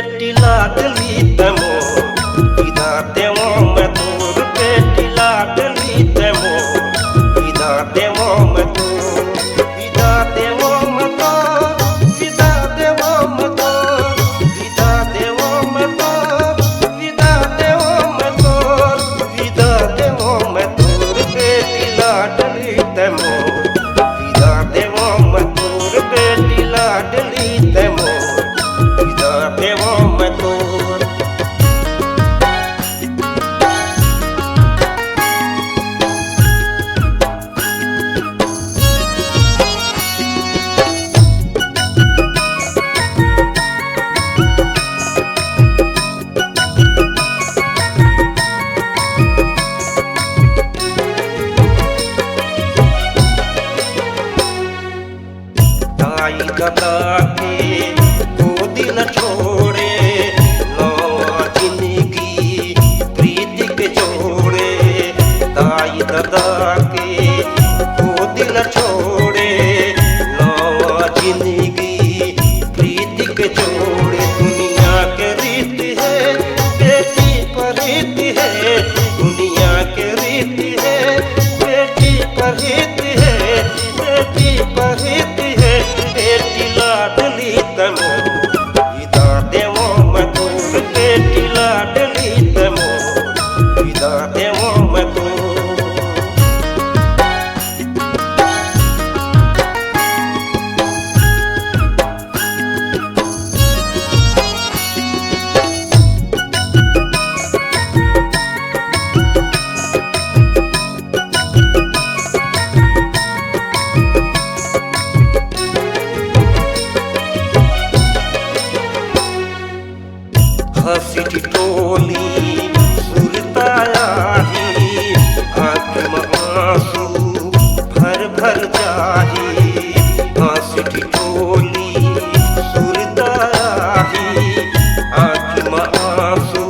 बेटी लाडली तमो विदा देवो मैं तोर बेटी लाडली तमो विदा देवो मैं तोर विदा देवो मैं तोर विदा देवो मैं तोर विदा देवो मैं तोर विदा देवो मैं तोर विदा देवो मैं तोर बेटी लाडली तमो विदा देवो मैं तोर बेटी लाडली तमो विदा देवो मैं तोर ताई दादा के गोदी न छोड़े नवा जिंदगी प्रीति के जोड़े ताई दादा के गोदी न छोड़े नवा जिंदगी प्रीति के जोड़े दुनिया के रीत है बेटी पर रीत है दुनिया के रीत है बेटी पर रीत है बेटी पर रीत है बेटी लाडली तमो विदा देवो मैं तोर बेटी लाडली तमो विदा देवो मैं तोर हंसी टोली सुरताया ही आँख में आंसू भर भर जाही हंसी टोली सुरताया ही आँख में आंसू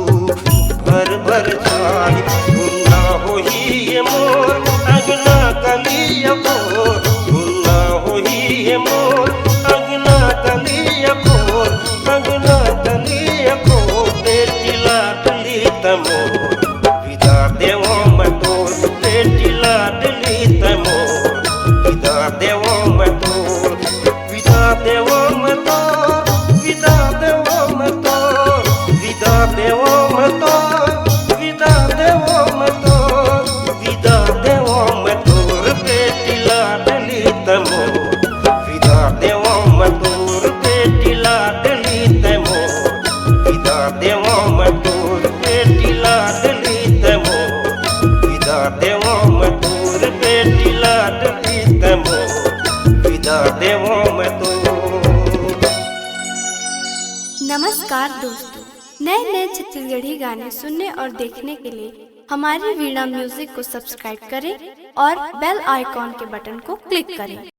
भर भर जाही सुनना हो ही ये मोर अगना गलिया मोर सुनना हो ही ये मोर अगना गलिया मोर अगना गलिया बेटी लाडली तमो विदा देवो मैं तोर बेटी लाडली तमो विदा देवो मैं तोर विदा देवो मैं तोर विदा देवो मैं तोर विदा देवो मैं तोर विदा देवो मैं तोर विदा देवो मैं तोर बेटी लाडली तमो विदा देवो मैं तोर बेटी लाडली तमो विदा देवो मैं तोर बेटी लाडली तमो विदा देवो मैं तोर बेटी लाडली तमो विदा देवो मैं तोर। नमस्कार दोस्तों, नए नए छत्तीसगढ़ी गाने सुनने और देखने के लिए हमारी वीणा म्यूजिक को सब्सक्राइब करें और बेल आइकॉन के बटन को क्लिक करें।